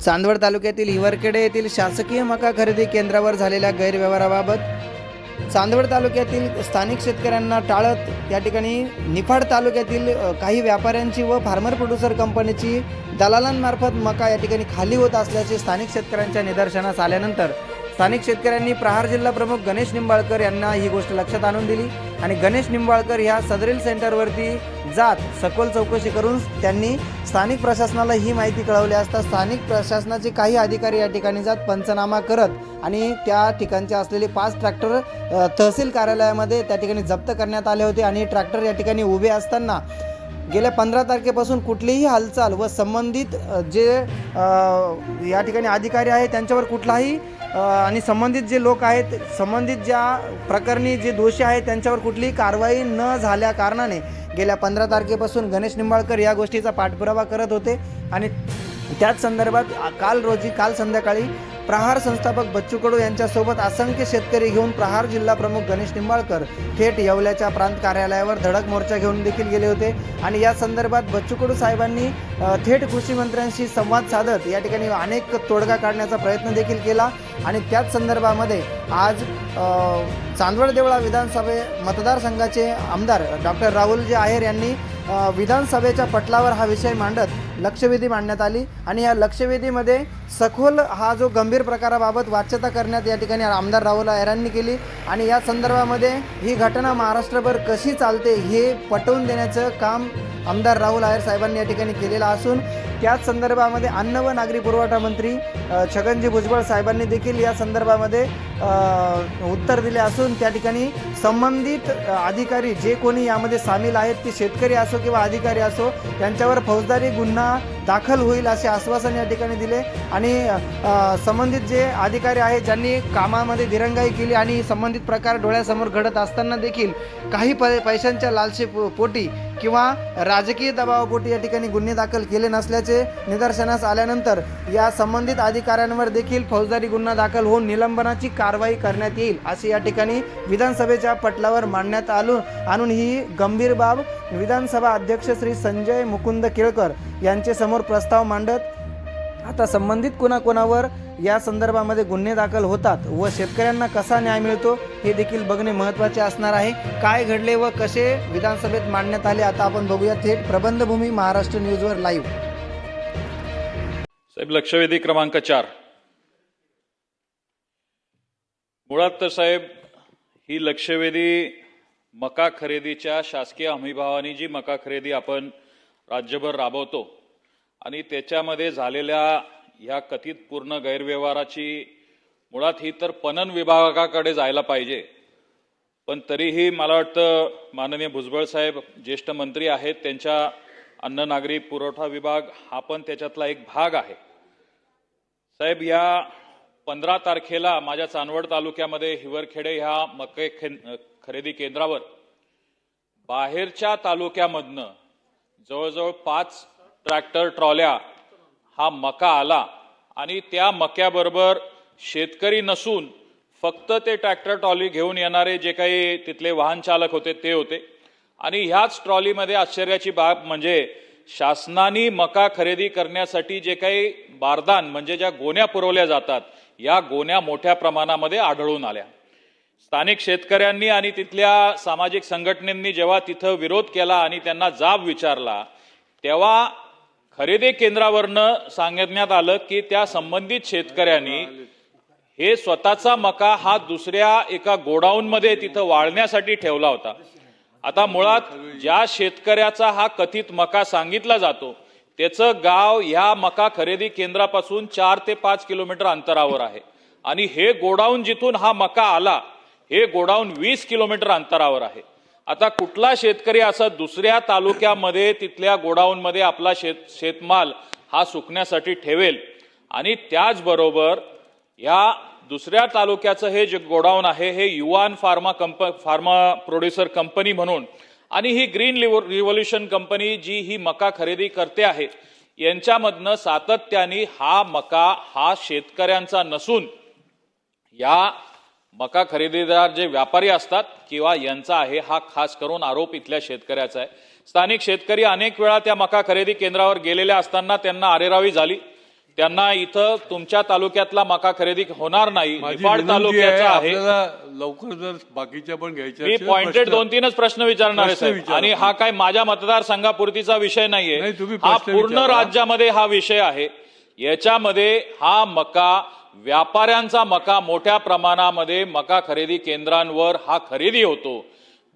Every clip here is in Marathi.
चांदवड तालुक्यातील हिवरखेडे येथील शासकीय मका खरेदी केंद्रावर झालेल्या गैरव्यवहाराबाबत चांदवड तालुक्यातील स्थानिक शेतकऱ्यांना टाळत या ठिकाणी निफाड तालुक्यातील काही व्यापाऱ्यांची व फार्मर प्रोड्युसर कंपनीची दलालांमार्फत मका या ठिकाणी खाली होत असल्याचे स्थानिक शेतकऱ्यांच्या निदर्शनास आल्यानंतर स्थानिक शेतकऱ्यांनी प्रहार जिल्हा प्रमुख गणेश निंबाळकर यांना ही गोष्ट लक्षात आणून दिली आणि गणेश निंबाळकर ह्या सदरील सेंटरवरती जात सखोल चौकशी करून त्यांनी स्थानिक प्रशासनाला ही माहिती कळवली असता स्थानिक प्रशासनाचे काही अधिकारी या ठिकाणी जात पंचनामा करत आणि त्या ठिकाणचे असलेले 5 ट्रॅक्टर तहसील कार्यालयामध्ये त्या ठिकाणी जप्त करण्यात आले होते आणि ट्रॅक्टर या ठिकाणी उभे असताना गेल्या 15 तारखेपासून कुठलीही हालचाल व संबंधित जे या ठिकाणी अधिकारी आहेत त्यांच्यावर कुठलाही आणि संबंधित जे लोक आहेत संबंधित ज्या प्रकरणी जे दोषी आहेत त्यांच्यावर कुठलीही कारवाई न झाल्या कारणाने गेल्या 15 तारखेपासून गणेश निंबाळकर या गोष्टीचा पाठपुरावा करत होते आणि त्याच संदर्भात काल संध्याकाळी प्रहार संस्थापक बच्चू कडू यांच्यासोबत असंख्य शेतकरी घेऊन प्रहार जिल्हा प्रमुख गणेश निंबाळकर थेट येवल्याच्या प्रांत कार्यालयावर धडक मोर्चा घेऊन देखील गेले होते आणि या संदर्भात बच्चू कडू साहेबांनी थेट कृषी मंत्र्यांशी संवाद साधत या ठिकाणी अनेक तोडगा काढण्याचा प्रयत्न देखील केला आणि त्याच संदर्भामध्ये आज चांदवड देवळा विधानसभे मतदारसंघाचे आमदार डॉक्टर राहुल जे आहेर यांनी विधानसभेच्या पटलावर हा विषय मांडत लक्षवेधी मांडण्यात आली आणि या लक्षवेधीमध्ये सखोल हा जो गंभीर प्रकाराबाबत वाच्यता करण्यात या ठिकाणी आमदार राहुल आहेरांनी केली आणि या संदर्भामध्ये ही घटना महाराष्ट्रभर कशी चालते हे पटवून देण्याचं काम आमदार राहुल आहेर साहेबांनी या ठिकाणी केलेलं असून त्याच संदर्भामध्ये अन्न व नागरी पुरवठा मंत्री छगनजी भुजबळ साहेबांनी देखील या संदर्भामध्ये उत्तर दिले असून त्या ठिकाणी संबंधित अधिकारी जे कोणी यामध्ये सामील आहेत ते शेतकरी असो किंवा अधिकारी असो त्यांच्यावर फौजदारी गुन्हा दाखल होईल असे आश्वासन या ठिकाणी दिले आणि संबंधित जे अधिकारी आहेत ज्यांनी कामामध्ये दिरंगाई केली आणि संबंधित प्रकार डोळ्यासमोर घडत असताना देखील काही पैशांच्या लालसे पोटी किंवा राजकीय दबावापोटी या ठिकाणी गुन्हे दाखल केले नसल्याचे निदर्शनास आल्यानंतर या संबंधित अधिकाऱ्यांवर देखील फौजदारी गुन्हा दाखल होऊन निलंबनाची कारवाई करण्यात येईल असे या ठिकाणी विधानसभेच्या पटलावर मांडण्यात आणून ही गंभीर बाब विधानसभा अध्यक्ष श्री संजय मुकुंद केळकर यांचे समोर प्रस्ताव मांडत आता संबंधित कोणाकोणावर या संदर्भामध्ये गुन्हे दाखल होतात व शेतकऱ्यांना कसा न्याय मिळतो हे देखील बघणे महत्त्वाचे असणार आहे। काय घडले व कसे विधानसभेत मांडण्यात आले आता आपण बघूया थेट प्रबंधभूमी महाराष्ट्र न्यूजवर लाईव्ह। साहेब लक्षवेधी क्रमांक 4 मुळात तर साहेब ही लक्षवेधी मका खरेदीच्या शासकीय हमीभावाने जी मका खरेदी आपण राज्यभर राबवतो आणि त्याच्यामध्ये झालेल्या ह्या कथित पूर्ण गैरव्यवहाराची मुळात ही तर पणन विभागाकडे जायला पाहिजे पण तरीही मला वाटतं माननीय भुजबळ साहेब ज्येष्ठ मंत्री आहेत त्यांच्या अन्न नागरी पुरवठा विभाग हा पण त्याच्यातला एक भाग आहे। साहेब या 15 तारखेला माझ्या चांदवड तालुक्यामध्ये हिवरखेडे ह्या मका खरेदी केंद्रावर बाहेरच्या तालुक्यामधनं जवळजवळ 5 ट्रॅक्टर ट्रॉल्या हा मका आला आणि त्या मक्याबरोबर शेतकरी नसून फक्त ते ट्रॅक्टर ट्रॉली घेऊन येणारे जे काही तिथले वाहन चालक होते ते होते आणि ह्याच ट्रॉलीमध्ये आश्चर्याची बाब म्हणजे शासनाने मका खरेदी करण्यासाठी जे काही बारदान म्हणजे ज्या गोण्या पुरवल्या जातात या गोण्या मोठ्या प्रमाणामध्ये आढळून आल्या। स्थानिक शेतकऱ्यांनी आणि तिथल्या सामाजिक संघटनांनी जेव्हा तिथं विरोध केला आणि त्यांना जाब विचारला तेव्हा खरेदी केंद्रावरनं सांगण्यात आलं की त्या संबंधित शेतकऱ्यांनी हे स्वतःचा मका हा दुसऱ्या एका गोडाऊनमध्ये तिथं वाळण्यासाठी ठेवला होता। आता मुळात ज्या शेतकऱ्याचा हा कथित मका सांगितला जातो त्याचं गाव ह्या मका खरेदी केंद्रापासून 4 ते 5 किलोमीटर अंतरावर आहे आणि हे गोडाऊन जिथून हा मका आला हे गोडाऊन 20 किलोमीटर अंतरावर आहे। आता कुठला शेतकरी असा दुसऱ्या तालुक्यामध्ये तिथल्या गोडाऊनमध्ये आपला शेतमाल हा सुकण्यासाठी ठेवेल आणि त्याचबरोबर या दुसऱ्या तालुक्याचं हे जे गोडाऊन आहे हे युवान फार्मा प्रोड्युसर कंपनी म्हणून आणि ही ग्रीन रिव्होल्यूशन कंपनी जी ही मका खरेदी करते आहे यांच्यामधनं सातत्याने हा मका हा शेतकऱ्यांचा नसून या मका खरेदीदार जे व्यापारी असतात किंवा यांचा आहे हा खास करून आरोप इथल्या शेतकऱ्याचा आहे। स्थानिक शेतकरी अनेक वेळा त्या मका खरेदी केंद्रावर गेलेल्या असताना त्यांना अरेरावी झाली त्यांना इथं तुमच्या तालुक्यातला मका खरेदी होणार नाही. माझी निफाड विनंती आहे, तालुक्याचा आहे. आपल्याला लवकर जर बाकीच्या पण घ्यायच्या मी असेल पॉइंटेड प्रश्न- 2-3च प्रश्न विचारणार आहे प्रश्न साहेब. विचारा. आणि हा काय माझ्या मतदारसंघापुरतीचा विषय नाहीये. नाही, तुम्ही हा प्रश्न पूर्ण विचारा. राज्यामध्ये हा विषय आहे. याच्यामध्ये हा मका व्यापाऱ्यांचा मका मोठ्या प्रमाणामध्ये मका खरेदी केंद्रांवर हा खरेदी होतो.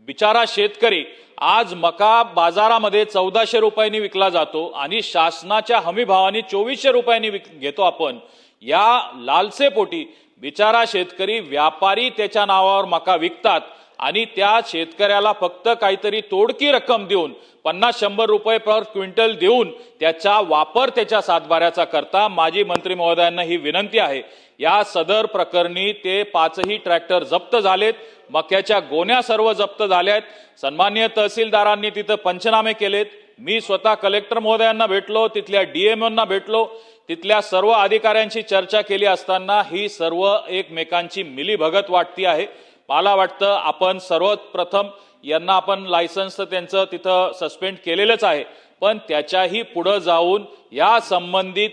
बिचारा शेतकरी आज मका बाजारामध्ये 1400 रुपयांनी विकला जातो आणि शासनाच्या हमी भावाने 2400 रुपयांनी घेतो आपण. या लालसेपोटी बिचारा शेतकरी व्यापारी त्याच्या नावावर मका विकतात आणि त्या शेतकऱ्याला फक्त काहीतरी तोडकी रक्कम देऊन 50-100 रुपये पर क्विंटल देऊन त्याचा वापर त्याच्या सातबाऱ्याचा करता. माजी मंत्री महोदयांना ही विनंती आहे. या सदर प्रकरणी ते 5ही ट्रॅक्टर जप्त झालेत. मक्याच्या गोण्या सर्व जप्त झाल्यात. सन्माननीय तहसीलदारांनी तिथं पंचनामे केलेत. मी स्वतः कलेक्टर महोदयांना भेटलो, तिथल्या डीएमओंना भेटलो, तिथल्या सर्व अधिकाऱ्यांशी चर्चा केली असताना ही सर्व एकमेकांची मिलीभगत वाटती आहे. मला वाटतं आपण सर्वप्रथम यांना आपण लायसन्स त्यांचं तिथं सस्पेंड केलेलंच आहे, पण त्याच्याही पुढे जाऊन या संबंधित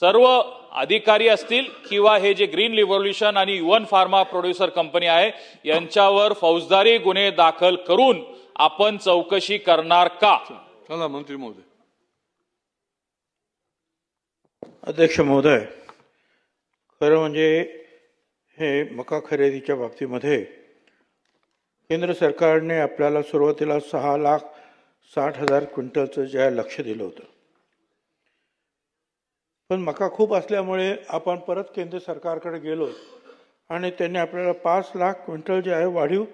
सर्व अधिकारी असतील किंवा हे जे ग्रीन रिव्होल्युशन आणि युवन फार्मा प्रोड्युसर कंपनी आहे यांच्यावर फौजदारी गुन्हे दाखल करून आपण चौकशी करणार का? चला मंत्री महोदय. अध्यक्ष महोदय, खरं म्हणजे हे मका खरेदीच्या बाबतीमध्ये केंद्र सरकारने आपल्याला सुरुवातीला 6,60,000 क्विंटलचं जे आहे लक्ष दिलं होतं, पण मका खूप असल्यामुळे आपण परत केंद्र सरकारकडे गेलो आणि त्यांनी आपल्याला 5 लाख क्विंटल जे आहे वाढीव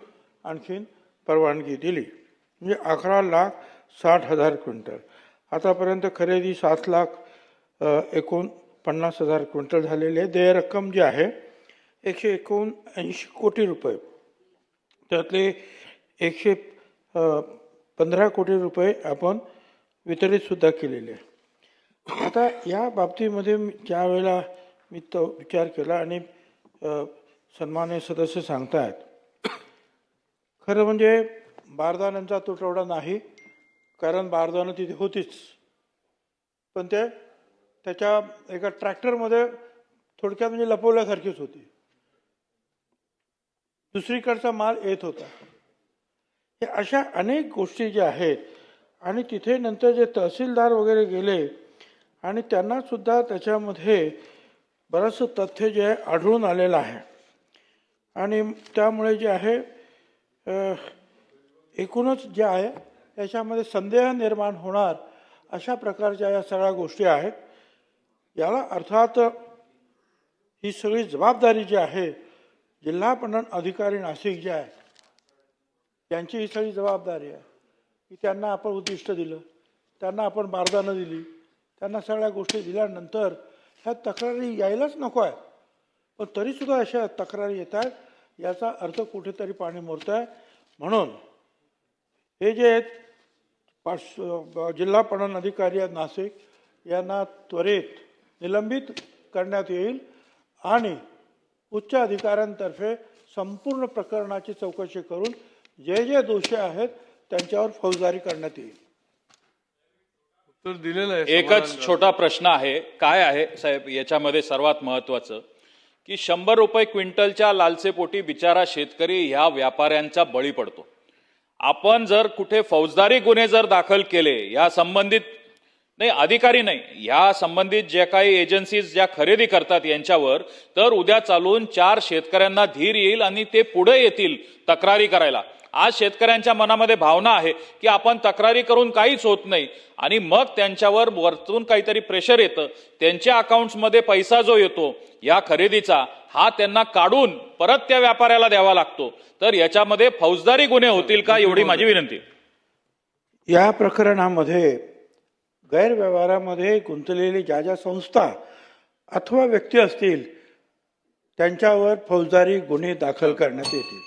आणखीन परवानगी दिली, म्हणजे 11,60,000 क्विंटल. आतापर्यंत खरेदी 7,49,000 क्विंटल झालेली आहे. देय रक्कम जी आहे 179 कोटी रुपये, त्यातले 115 कोटी रुपये आपण वितरित सुद्धा केलेले आहे. आता या बाबतीमध्ये ज्या वेळेला मी तो विचार केला आणि सन्माननीय सदस्य सांगतायत, खरं म्हणजे बारदाण्यांचा तुटवडा नाही, कारण बारदानं तिथे होतीच, पण त्याच्या एका ट्रॅक्टरमध्ये थोडक्यात म्हणजे लपवल्यासारखीच होती. दुसरीकडचा माल येत होता. हे अशा अनेक गोष्टी ज्या आहेत आणि तिथे नंतर जे तहसीलदार वगैरे गेले आणि त्यांना सुद्धा त्याच्यामध्ये बरंचसं तथ्य जे आहे आढळून आलेलं आहे आणि त्यामुळे जे आहे एकूणच जे आहे त्याच्यामध्ये संदेह निर्माण होणार अशा प्रकारच्या या सगळ्या गोष्टी आहेत. याला अर्थात ही सगळी जबाबदारी जी आहे जिल्हा पणन अधिकारी नाशिक जे आहे त्यांची ही सगळी जबाबदारी आहे की त्यांना आपण उद्दिष्ट दिलं, त्यांना आपण बारदानं दिली, त्यांना सगळ्या गोष्टी दिल्यानंतर ह्या तक्रारी यायलाच नको आहे, पण तरीसुद्धा अशा तक्रारी येत आहेत. याचा अर्थ कुठेतरी पाणी मुरत आहे. म्हणून हे जे जिल्हा पणन अधिकारी आहेत नाशिक यांना त्वरित निलंबित करण्यात येईल आणि उच्च अधिकाऱ्यांतर्फे संपूर्ण प्रकरणाची चौकशी करून जे जे दोषी आहेत त्यांच्यावर फौजदारी करण्यात येईल. उत्तर दिलेलं आहे. एकच छोटा प्रश्न आहे. काय आहे साहेब याच्यामध्ये सर्वात महत्वाचं की 100 रुपये क्विंटलच्या लालसेपोटी बिचारा शेतकरी ह्या व्यापाऱ्यांचा बळी पडतो. आपण जर कुठे फौजदारी गुन्हे जर दाखल केले या संबंधित नाही अधिकारी नाही या संबंधित जे काही एजन्सीज ज्या खरेदी करतात यांच्यावर, तर उद्या चालून 4 शेतकऱ्यांना धीर येईल आणि ते पुढे येतील तक्रारी करायला. आज शेतकऱ्यांच्या मनामध्ये भावना आहे की आपण तक्रारी करून काहीच होत नाही आणि मग त्यांच्यावर वरतून काहीतरी प्रेशर येतं. त्यांच्या अकाउंट्समध्ये पैसा जो येतो या खरेदीचा हा त्यांना काढून परत त्या व्यापाऱ्याला द्यावा लागतो. तर याच्यामध्ये फौजदारी गुन्हे होतील का, एवढी माझी विनंती. या प्रकरणामध्ये गैरव्यवहारामध्ये गुंतलेली ज्या ज्या संस्था अथवा व्यक्ती असतील त्यांच्यावर फौजदारी गुन्हे दाखल करण्यात येतील.